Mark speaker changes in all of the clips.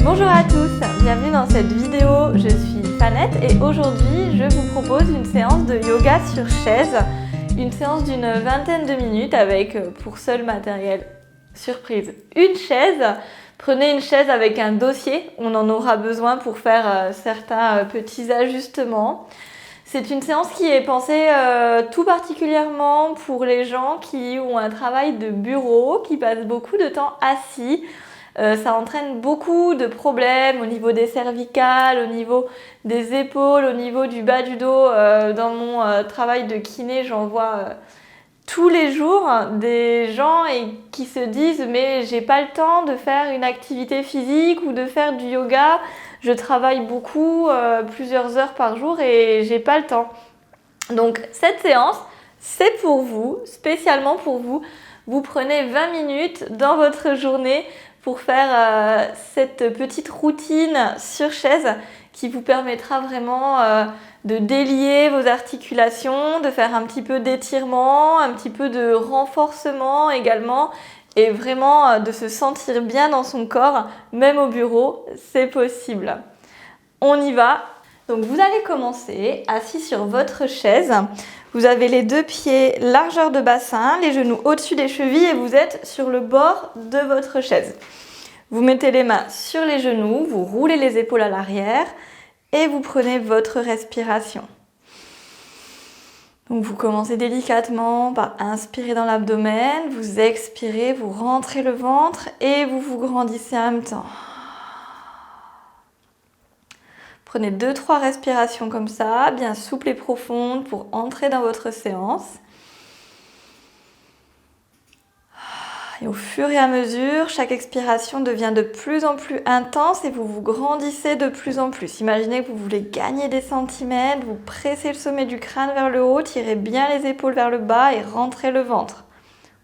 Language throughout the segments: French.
Speaker 1: Bonjour à tous, bienvenue dans cette vidéo. Je suis Fanette et aujourd'hui je vous propose une séance de yoga sur chaise. Une séance d'une vingtaine de minutes avec pour seul matériel surprise une chaise. Prenez une chaise avec un dossier, on en aura besoin pour faire certains petits ajustements. C'est une séance qui est pensée tout particulièrement pour les gens qui ont un travail de bureau, qui passent beaucoup de temps assis. Ça entraîne beaucoup de problèmes au niveau des cervicales, au niveau des épaules, au niveau du bas du dos. Dans mon travail de kiné, j'en vois tous les jours des gens qui se disent « mais j'ai pas le temps de faire une activité physique ou de faire du yoga, je travaille beaucoup, plusieurs heures par jour et j'ai pas le temps ». Donc cette séance, c'est pour vous, spécialement pour vous. Vous prenez 20 minutes dans votre journée pour faire cette petite routine sur chaise qui vous permettra vraiment de délier vos articulations, de faire un petit peu d'étirement, un petit peu de renforcement également et vraiment de se sentir bien dans son corps, même au bureau, c'est possible. On y va. Donc vous allez commencer assis sur votre chaise. Vous avez les deux pieds largeur de bassin, les genoux au-dessus des chevilles et vous êtes sur le bord de votre chaise. Vous mettez les mains sur les genoux, vous roulez les épaules à l'arrière et vous prenez votre respiration. Donc vous commencez délicatement par inspirer dans l'abdomen, vous expirez, vous rentrez le ventre et vous vous grandissez en même temps. Prenez 2-3 respirations comme ça, bien souples et profondes pour entrer dans votre séance. Et au fur et à mesure, chaque expiration devient de plus en plus intense et vous vous grandissez de plus en plus. Imaginez que vous voulez gagner des centimètres, vous pressez le sommet du crâne vers le haut, tirez bien les épaules vers le bas et rentrez le ventre.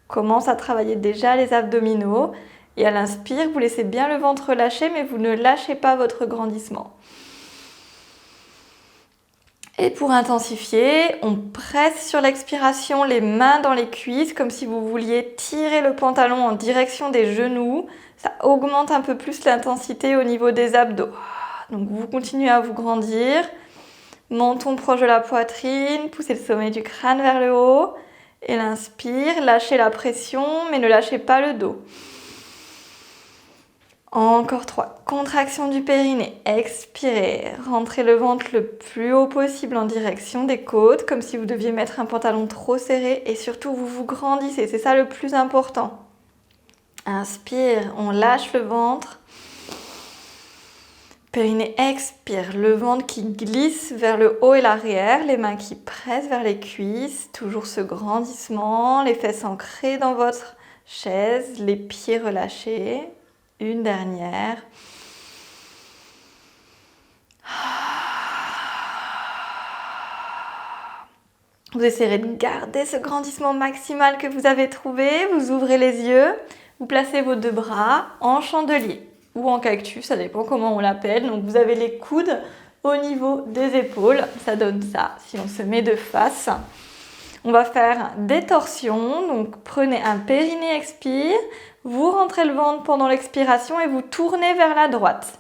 Speaker 1: Commence à travailler déjà les abdominaux et à l'inspire, vous laissez bien le ventre lâcher mais vous ne lâchez pas votre grandissement. Et pour intensifier, on presse sur l'expiration les mains dans les cuisses comme si vous vouliez tirer le pantalon en direction des genoux. Ça augmente un peu plus l'intensité au niveau des abdos. Donc vous continuez à vous grandir. Menton proche de la poitrine, poussez le sommet du crâne vers le haut. Et l'inspire, lâchez la pression mais ne lâchez pas le dos. Encore 3. Contraction du périnée. Expirez. Rentrez le ventre le plus haut possible en direction des côtes, comme si vous deviez mettre un pantalon trop serré. Et surtout, vous vous grandissez. C'est ça le plus important. Inspire. On lâche le ventre. Périnée, expire. Le ventre qui glisse vers le haut et l'arrière. Les mains qui pressent vers les cuisses. Toujours ce grandissement. Les fesses ancrées dans votre chaise. Les pieds relâchés. Une dernière. Vous essayerez de garder ce grandissement maximal que vous avez trouvé. Vous ouvrez les yeux. Vous placez vos deux bras en chandelier ou en cactus, ça dépend comment on l'appelle. Donc vous avez les coudes au niveau des épaules. Ça donne ça si on se met de face. On va faire des torsions. Donc prenez un périnée, expire. Vous rentrez le ventre pendant l'expiration et vous tournez vers la droite.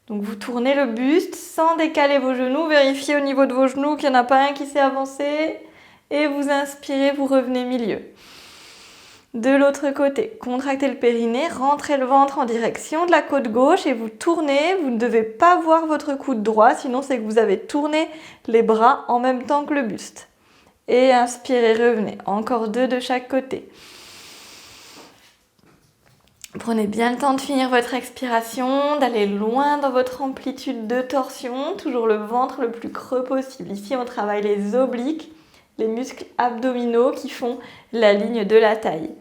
Speaker 1: Donc vous tournez le buste sans décaler vos genoux. Vérifiez au niveau de vos genoux qu'il n'y en a pas un qui s'est avancé. Et vous inspirez, vous revenez milieu. De l'autre côté, contractez le périnée, rentrez le ventre en direction de la côte gauche et vous tournez. Vous ne devez pas voir votre coude droit, sinon c'est que vous avez tourné les bras en même temps que le buste. Et inspirez, revenez. Encore 2 de chaque côté. Prenez bien le temps de finir votre expiration, d'aller loin dans votre amplitude de torsion, toujours le ventre le plus creux possible. Ici, on travaille les obliques, les muscles abdominaux qui font la ligne de la taille.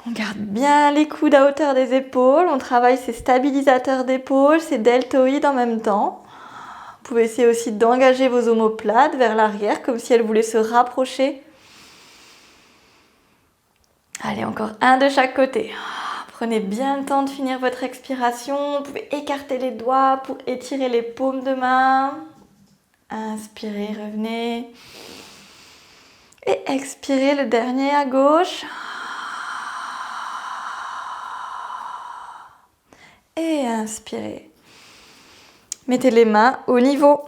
Speaker 1: On garde bien les coudes à hauteur des épaules, on travaille ces stabilisateurs d'épaules, ces deltoïdes en même temps. Vous pouvez essayer aussi d'engager vos omoplates vers l'arrière, comme si elles voulaient se rapprocher. Allez, encore 1 de chaque côté. Prenez bien le temps de finir votre expiration. Vous pouvez écarter les doigts pour étirer les paumes de main. Inspirez, revenez. Et expirez le dernier à gauche. Et inspirez. Mettez les mains au niveau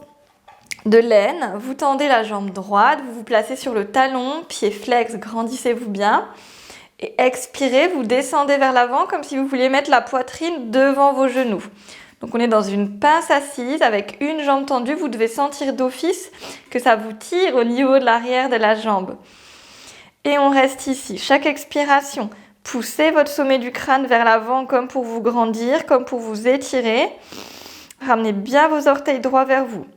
Speaker 1: de l'aine. Vous tendez la jambe droite. Vous vous placez sur le talon. Pied flex, grandissez-vous bien. Et expirez, vous descendez vers l'avant comme si vous vouliez mettre la poitrine devant vos genoux. Donc on est dans une pince assise avec une jambe tendue. Vous devez sentir d'office que ça vous tire au niveau de l'arrière de la jambe. Et on reste ici. Chaque expiration, poussez votre sommet du crâne vers l'avant comme pour vous grandir, comme pour vous étirer. Ramenez bien vos orteils droits vers vous.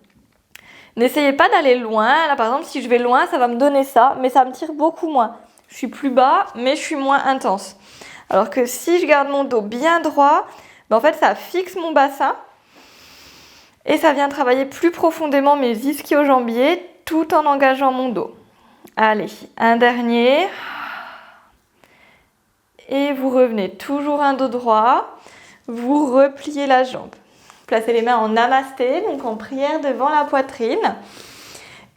Speaker 1: N'essayez pas d'aller loin. Là par exemple, si je vais loin, ça va me donner ça, mais ça me tire beaucoup moins. Je suis plus bas, mais je suis moins intense. Alors que si je garde mon dos bien droit, en fait, ça fixe mon bassin et ça vient travailler plus profondément mes ischio-jambiers tout en engageant mon dos. Allez, un dernier. Et vous revenez toujours un dos droit. Vous repliez la jambe. Placez les mains en namasté, donc en prière devant la poitrine.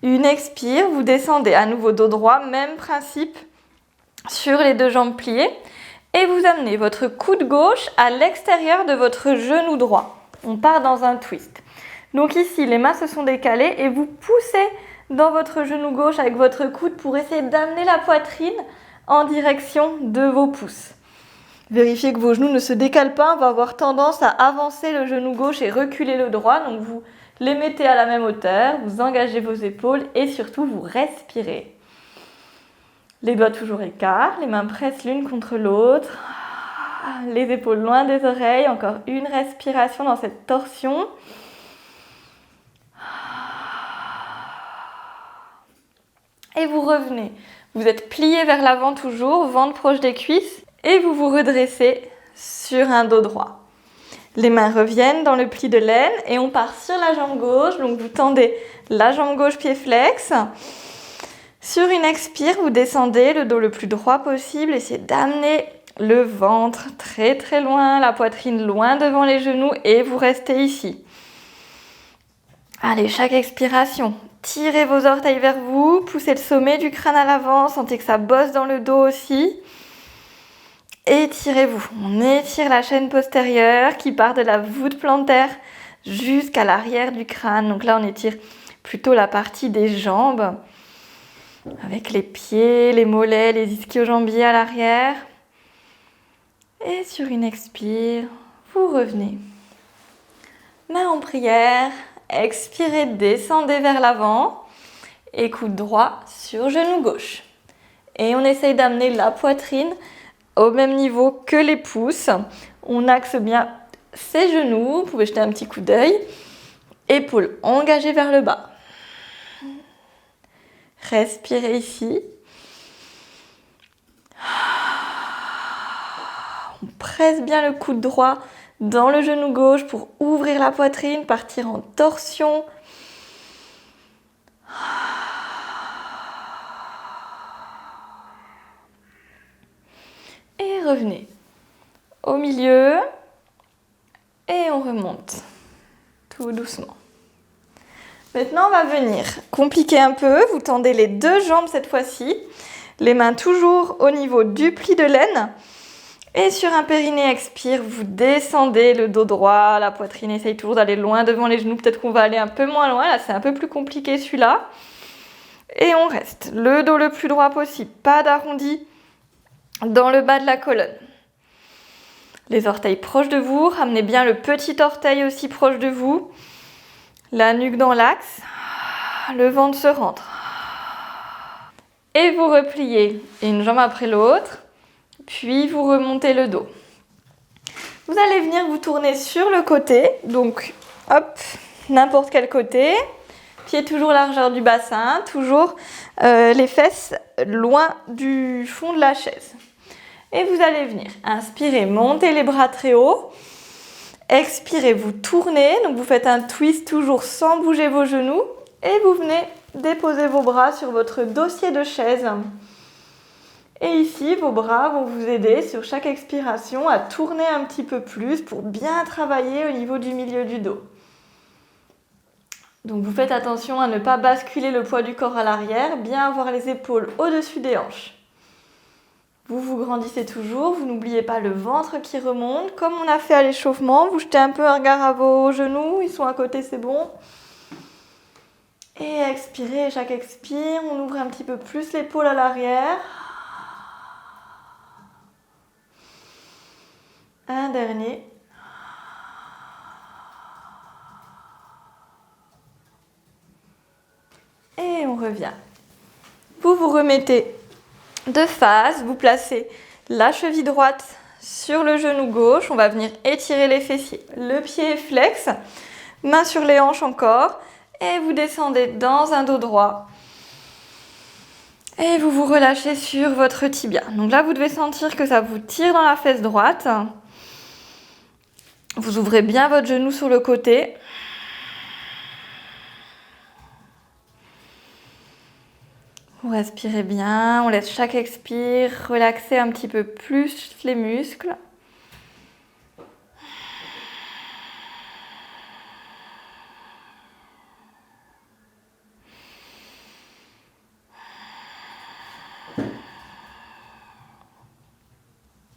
Speaker 1: Une expire, vous descendez à nouveau dos droit, même principe sur les deux jambes pliées. Et vous amenez votre coude gauche à l'extérieur de votre genou droit. On part dans un twist. Donc ici, les mains se sont décalées et vous poussez dans votre genou gauche avec votre coude pour essayer d'amener la poitrine en direction de vos pouces. Vérifiez que vos genoux ne se décalent pas. On va avoir tendance à avancer le genou gauche et reculer le droit. Donc vous les mettez à la même hauteur, vous engagez vos épaules et surtout vous respirez. Les doigts toujours écarts, les mains pressent l'une contre l'autre, les épaules loin des oreilles, encore une respiration dans cette torsion. Et vous revenez, vous êtes plié vers l'avant toujours, ventre proche des cuisses et vous vous redressez sur un dos droit. Les mains reviennent dans le pli de l'aine et on part sur la jambe gauche, donc vous tendez la jambe gauche pied flex. Sur une expire, vous descendez le dos le plus droit possible. Essayez d'amener le ventre très très loin, la poitrine loin devant les genoux et vous restez ici. Allez, chaque expiration, tirez vos orteils vers vous, poussez le sommet du crâne à l'avant, sentez que ça bosse dans le dos aussi. Étirez-vous. On étire la chaîne postérieure qui part de la voûte plantaire jusqu'à l'arrière du crâne. Donc là, on étire plutôt la partie des jambes. Avec les pieds, les mollets, les ischio-jambiers à l'arrière. Et sur une expire, vous revenez. Main en prière, expirez, descendez vers l'avant. Et coude droit sur genou gauche. Et on essaye d'amener la poitrine au même niveau que les pouces. On axe bien ses genoux. Vous pouvez jeter un petit coup d'œil. Épaules engagées vers le bas. Respirez ici. On presse bien le coude droit dans le genou gauche pour ouvrir la poitrine, partir en torsion. Et revenez au milieu. Et on remonte tout doucement. Maintenant, on va venir compliquer un peu. Vous tendez les deux jambes cette fois-ci. Les mains toujours au niveau du pli de l'aine. Et sur un périnée expire, vous descendez le dos droit. La poitrine essaye toujours d'aller loin devant les genoux. Peut-être qu'on va aller un peu moins loin. Là, c'est un peu plus compliqué celui-là. Et on reste. Le dos le plus droit possible. Pas d'arrondi dans le bas de la colonne. Les orteils proches de vous. Ramenez bien le petit orteil aussi proche de vous. La nuque dans l'axe, le ventre se rentre. Et vous repliez une jambe après l'autre, puis vous remontez le dos. Vous allez venir vous tourner sur le côté, donc hop, n'importe quel côté. Pied toujours largeur du bassin, toujours les fesses loin du fond de la chaise. Et vous allez venir inspirer, monter les bras très haut. Expirez, vous tournez, donc vous faites un twist toujours sans bouger vos genoux et vous venez déposer vos bras sur votre dossier de chaise. Et ici, vos bras vont vous aider sur chaque expiration à tourner un petit peu plus pour bien travailler au niveau du milieu du dos. Donc vous faites attention à ne pas basculer le poids du corps à l'arrière, bien avoir les épaules au-dessus des hanches. Vous vous grandissez toujours, vous n'oubliez pas le ventre qui remonte. Comme on a fait à l'échauffement, vous jetez un peu un regard à vos genoux, ils sont à côté, c'est bon. Et expirez, chaque expire, on ouvre un petit peu plus l'épaule à l'arrière. Un dernier. Et on revient. Vous vous remettez de face, vous placez la cheville droite sur le genou gauche. On va venir étirer les fessiers. Le pied est flex, main sur les hanches encore. Et vous descendez dans un dos droit. Et vous vous relâchez sur votre tibia. Donc là, vous devez sentir que ça vous tire dans la fesse droite. Vous ouvrez bien votre genou sur le côté. Vous respirez bien, on laisse chaque expire relaxer un petit peu plus les muscles.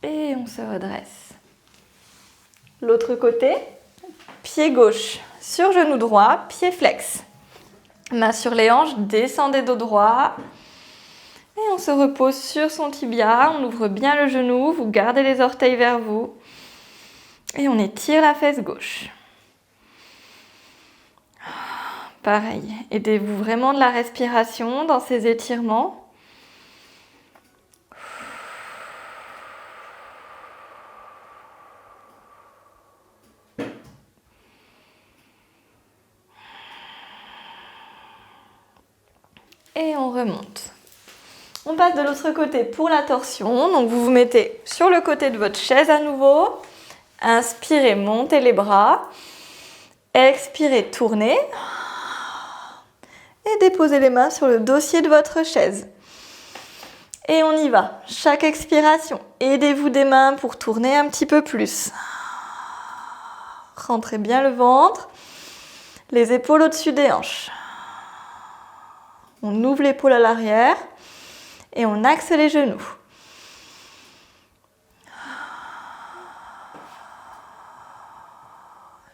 Speaker 1: Et on se redresse. L'autre côté, pied gauche sur genou droit, pied flex. Main sur les hanches, descendez dos droit. Et on se repose sur son tibia, on ouvre bien le genou, vous gardez les orteils vers vous. Et on étire la fesse gauche. Pareil, aidez-vous vraiment de la respiration dans ces étirements. Et on remonte. On passe de l'autre côté pour la torsion. Donc vous vous mettez sur le côté de votre chaise à nouveau. Inspirez, montez les bras. Expirez, tournez. Et déposez les mains sur le dossier de votre chaise. Et on y va. Chaque expiration, aidez-vous des mains pour tourner un petit peu plus. Rentrez bien le ventre. Les épaules au-dessus des hanches. On ouvre l'épaule à l'arrière et on axe les genoux.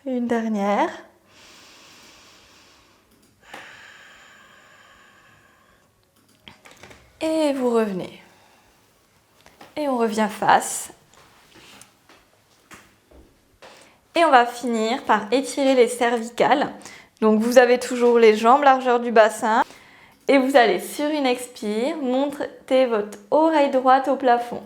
Speaker 1: Une dernière. Et vous revenez. Et on revient face. Et on va finir par étirer les cervicales. Donc vous avez toujours les jambes largeur du bassin. Et vous allez sur une expire, montez votre oreille droite au plafond.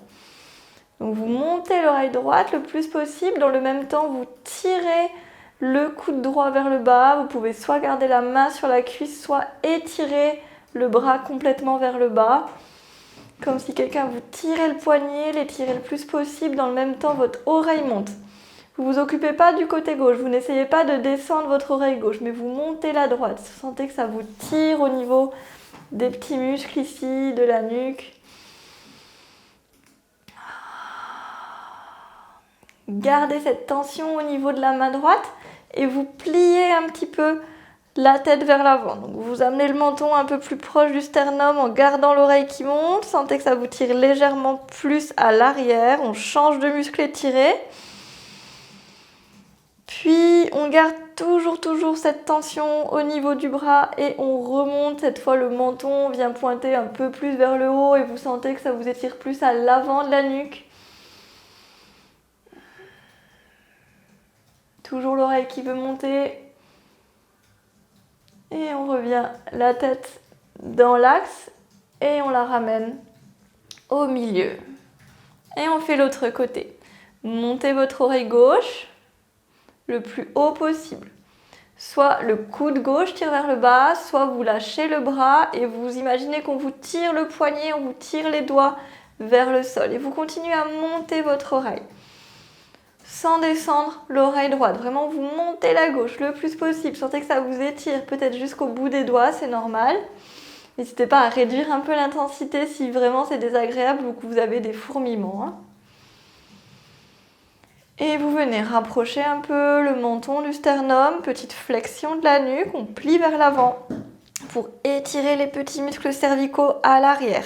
Speaker 1: Donc vous montez l'oreille droite le plus possible. Dans le même temps, vous tirez le coude droit vers le bas. Vous pouvez soit garder la main sur la cuisse, soit étirer le bras complètement vers le bas. Comme si quelqu'un vous tirait le poignet, l'étirez le plus possible. Dans le même temps, votre oreille monte. Vous ne vous occupez pas du côté gauche. Vous n'essayez pas de descendre votre oreille gauche, mais vous montez la droite. Vous sentez que ça vous tire au niveau des petits muscles ici, de la nuque. Gardez cette tension au niveau de la main droite et vous pliez un petit peu la tête vers l'avant. Donc vous amenez le menton un peu plus proche du sternum en gardant l'oreille qui monte. Sentez que ça vous tire légèrement plus à l'arrière. On change de muscle étiré. Puis on garde toujours cette tension au niveau du bras et on remonte. Cette fois le menton vient pointer un peu plus vers le haut et vous sentez que ça vous étire plus à l'avant de la nuque. Toujours l'oreille qui veut monter. Et on revient la tête dans l'axe et on la ramène au milieu. Et on fait l'autre côté. Montez votre oreille gauche le plus haut possible. Soit le coude gauche tire vers le bas, soit vous lâchez le bras et vous imaginez qu'on vous tire le poignet, on vous tire les doigts vers le sol. Et vous continuez à monter votre oreille. Sans descendre l'oreille droite. Vraiment, vous montez la gauche le plus possible. Sentez que ça vous étire peut-être jusqu'au bout des doigts, c'est normal. N'hésitez pas à réduire un peu l'intensité si vraiment c'est désagréable ou que vous avez des fourmillements. Et vous venez rapprocher un peu le menton du sternum, petite flexion de la nuque, on plie vers l'avant pour étirer les petits muscles cervicaux à l'arrière.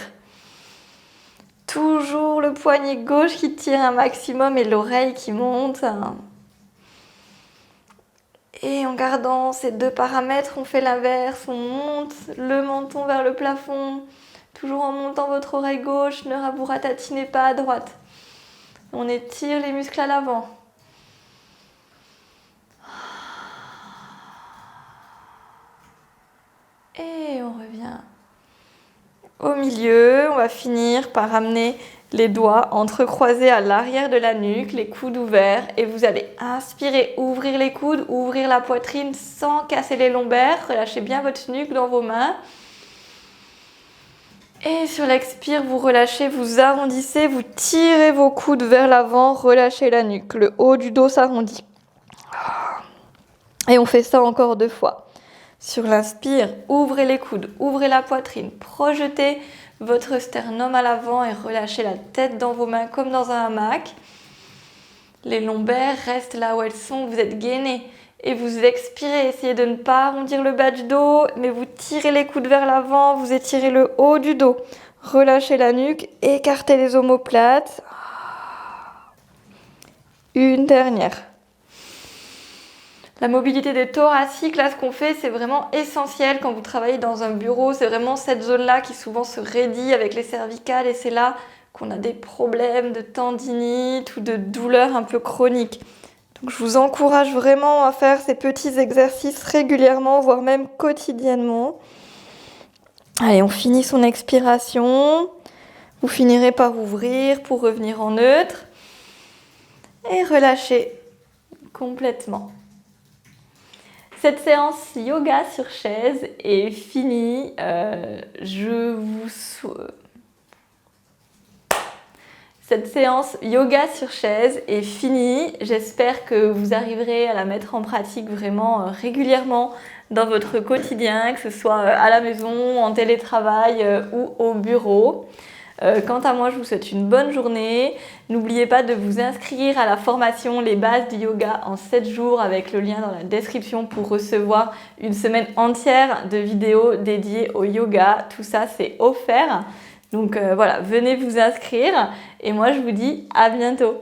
Speaker 1: Toujours le poignet gauche qui tire un maximum et l'oreille qui monte. Et en gardant ces deux paramètres, on fait l'inverse, on monte le menton vers le plafond, toujours en montant votre oreille gauche, ne vous ratatinez pas à droite. On étire les muscles à l'avant. Et on revient au milieu. On va finir par ramener les doigts entrecroisés à l'arrière de la nuque, les coudes ouverts. Et vous allez inspirer, ouvrir les coudes, ouvrir la poitrine sans casser les lombaires. Relâchez bien votre nuque dans vos mains. Et sur l'expire, vous relâchez, vous arrondissez, vous tirez vos coudes vers l'avant, relâchez la nuque. Le haut du dos s'arrondit. Et on fait ça encore 2 fois. Sur l'inspire, ouvrez les coudes, ouvrez la poitrine, projetez votre sternum à l'avant et relâchez la tête dans vos mains comme dans un hamac. Les lombaires restent là où elles sont, vous êtes gainés. Et vous expirez, essayez de ne pas arrondir le bas du dos, mais vous tirez les coudes vers l'avant, vous étirez le haut du dos. Relâchez la nuque, écartez les omoplates. Une dernière. La mobilité des thoraciques, là, ce qu'on fait, c'est vraiment essentiel quand vous travaillez dans un bureau. C'est vraiment cette zone-là qui souvent se raidit avec les cervicales et c'est là qu'on a des problèmes de tendinite ou de douleurs un peu chroniques. Donc, je vous encourage vraiment à faire ces petits exercices régulièrement, voire même quotidiennement. Allez, on finit son expiration. Vous finirez par ouvrir pour revenir en neutre. Et relâcher complètement. Cette séance yoga sur chaise est finie. Cette séance yoga sur chaise est finie. J'espère que vous arriverez à la mettre en pratique vraiment régulièrement dans votre quotidien, que ce soit à la maison, en télétravail ou au bureau. Quant à moi, je vous souhaite une bonne journée. N'oubliez pas de vous inscrire à la formation Les bases du yoga en 7 jours avec le lien dans la description pour recevoir une semaine entière de vidéos dédiées au yoga. Tout ça, c'est offert. Donc voilà, venez vous inscrire et moi je vous dis à bientôt.